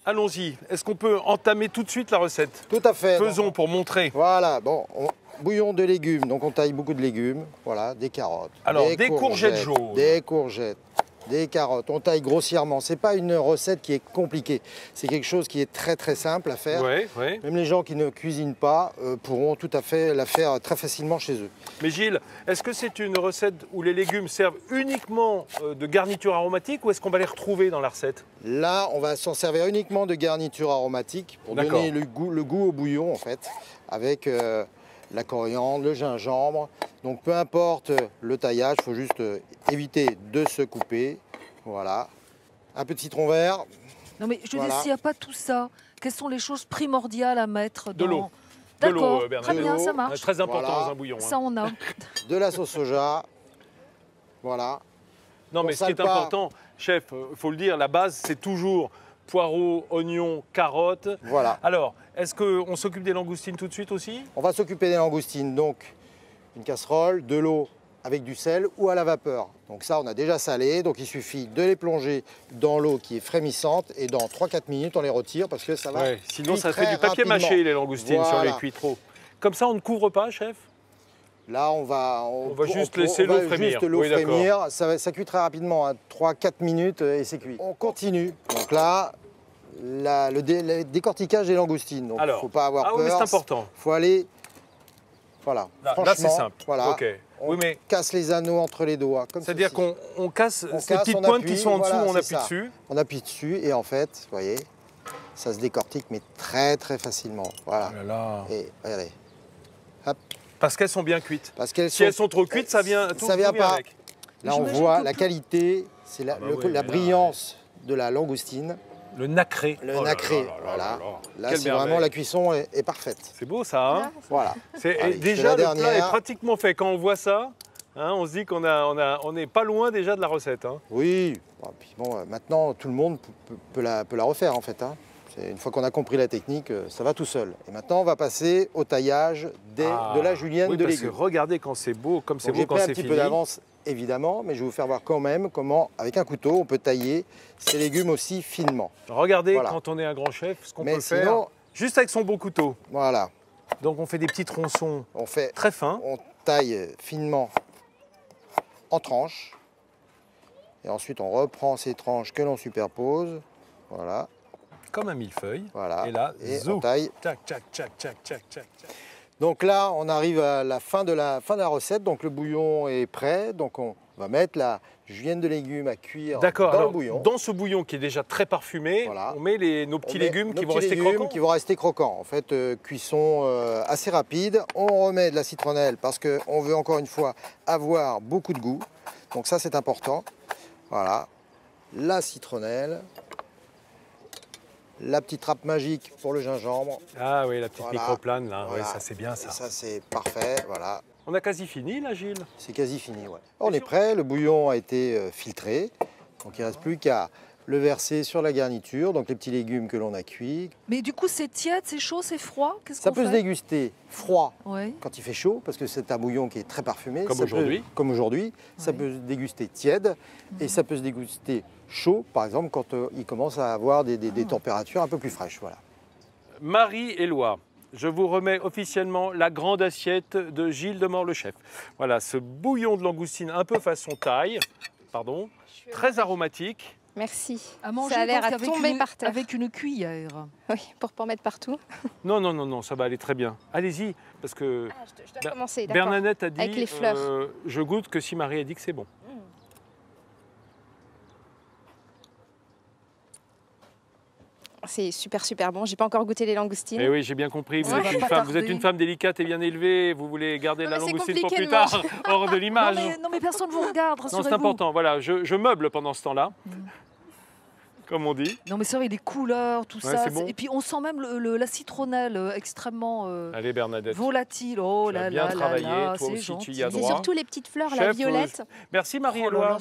allons-y. Est-ce qu'on peut entamer tout de suite la recette? Tout à fait. Faisons Donc, pour montrer. voilà, bon, bouillon de légumes, donc on taille beaucoup de légumes, voilà, des carottes. Alors, des courgettes jaunes. Des courgettes, des carottes, on taille grossièrement. C'est pas une recette qui est compliquée, c'est quelque chose qui est très très simple à faire. Oui, oui. Même les gens qui ne cuisinent pas pourront tout à fait la faire très facilement chez eux. Mais Gilles, est-ce que c'est une recette où les légumes servent uniquement de garniture aromatique ou est-ce qu'on va les retrouver dans la recette? Là, on va s'en servir uniquement de garniture aromatique pour donner le goût au bouillon en fait, avec la coriandre, le gingembre. Donc peu importe le taillage, il faut juste éviter de se couper. Voilà. Un peu de citron vert. Non mais je veux dire, s'il n'y a pas tout ça, quelles sont les choses primordiales à mettre dans... De l'eau. D'accord, Bernard. très bien, De l'eau. ça marche. Très important Voilà. dans un bouillon. Ça, on a. De la sauce soja. Voilà. Non, mais ce qui est important, chef, il faut le dire, la base, c'est toujours poireaux, oignons, carottes. Voilà. Alors, est-ce qu'on s'occupe des langoustines tout de suite aussi? On va s'occuper des langoustines. Donc, une casserole, de l'eau avec du sel ou à la vapeur. Donc ça, on a déjà salé. Donc, il suffit de les plonger dans l'eau qui est frémissante et dans 3-4 minutes, on les retire parce que ça va. Ouais, sinon, ça cuire fait du très papier rapidement. mâché, les langoustines, si on les Voilà. cuit trop. Comme ça, on ne couvre pas, chef? Là, on va juste laisser l'eau frémir. Juste l'eau Oui, d'accord. frémir. Ça cuit très rapidement, hein, 3-4 minutes et c'est cuit. On continue. Donc là, le décortiquage des langoustines. Donc, il ne faut pas avoir peur. Oui, mais c'est important. Il faut aller... Voilà. Là, c'est simple. Voilà. Ok. On Oui, mais casse les anneaux entre les doigts. c'est-à-dire qu'on casse ces casse, petites on pointes appuie, qui sont en dessous, voilà, on c'est appuie ça. dessus. On appuie dessus et en fait, vous voyez, ça se décortique mais très très facilement. Voilà. Oh là là. Et regardez. Parce qu'elles sont bien cuites. Parce qu'elles Si elles sont trop cuites, ça vient tout ça vient pas. avec. Là, on J'imagine voit que la qualité, c'est la, Ah bah oui, mais la là, brillance de la langoustine. Le nacré. Le Oh là nacré, là là voilà. là. Là, Quelle c'est vraiment merveille. la cuisson est parfaite. C'est beau ça, hein? Voilà. Et Allez, je déjà, fais la le plat est dernière. pratiquement fait. Quand on voit ça, hein, on se dit qu'on n'est pas loin déjà de la recette. Hein. Oui. Bon, puis bon, maintenant, tout le monde peut la refaire en fait. Hein. Une fois qu'on a compris la technique, ça va tout seul. Et maintenant, on va passer au taillage de la julienne oui, de parce que légumes. regardez quand c'est beau, comme c'est Donc, beau j'ai quand pris un c'est petit fini. peu d'avance, évidemment, mais je vais vous faire voir quand même comment, avec un couteau, on peut tailler ces légumes aussi finement. Regardez Voilà. quand on est un grand chef, ce qu'on Mais peut faire, sinon- juste avec son bon couteau. Voilà. Donc on fait des petits tronçons On fait, très fins. on taille finement en tranches. Et ensuite, on reprend ces tranches que l'on superpose. Voilà. Comme un millefeuille. Voilà. Et là, Et zou. on taille. Tac, tac, tac, tac, tac, tac. Donc là, on arrive à la fin de la recette. Donc le bouillon est prêt. Donc on va mettre la julienne de légumes à cuire D'accord, dans le alors bouillon. dans ce bouillon qui est déjà très parfumé, Voilà. on met nos petits On met légumes nos qui vont petits rester légumes croquants. qui vont rester croquants. En fait, cuisson assez rapide. On remet de la citronnelle parce qu'on veut encore une fois avoir beaucoup de goût. Donc ça, c'est important. Voilà. La citronnelle. La petite trappe magique pour le gingembre. Ah oui, la petite Voilà. microplane là, Voilà. ouais, ça c'est bien ça. Et ça, c'est parfait. Voilà. On a quasi fini là, Gilles. C'est quasi fini. Ouais. On est prêt. Le bouillon a été filtré. Donc il ne reste plus qu'à le verser sur la garniture. Donc les petits légumes que l'on a cuits. Mais du coup, c'est tiède, c'est chaud, c'est froid? Qu'est-ce Ça qu'on peut se fait? déguster froid Ouais. quand il fait chaud, parce que c'est un bouillon qui est très parfumé. Comme Ça aujourd'hui. peut- Comme aujourd'hui. Ça Oui. peut se déguster tiède et ça peut se déguster chaud, par exemple, quand il commence à avoir des températures un peu plus fraîches. Voilà. Marie-Éloi, je vous remets officiellement la grande assiette de Gilles Demort le chef. Voilà, ce bouillon de langoustine un peu façon taille, pardon, très aromatique. Merci. À manger, ça a l'air donc, à avec tomber une, par terre. avec une cuillère. Oui, pour pas en mettre partout. Non, non, non, non, ça va aller très bien. Allez-y, parce que Je dois Ber- commencer, d'accord. Bernadette a dit, Avec les fleurs. Je goûte que si Marie a dit que c'est bon. C'est super, super bon. J'ai pas encore goûté les langoustines. Eh oui, j'ai bien compris, vous, Ça êtes va une pas femme, vous êtes tarder. une femme délicate et bien élevée, vous voulez garder Non, la mais c'est langoustine pour compliqué plus de tard, hors de l'image. Non mais personne ne vous regarde, Non, rassurez-vous. c'est important, voilà, je meuble pendant ce temps-là, comme on dit. Non mais c'est vrai, les couleurs, tout Ouais, ça. c'est bon. Et puis on sent même la citronnelle extrêmement Allez Bernadette, volatile. Oh tu as là bien là travaillé, là là, toi c'est aussi tu y gentil. as C'est droit. surtout les petites fleurs, la Chef, violette. merci Oh là Marie-Éloi. là,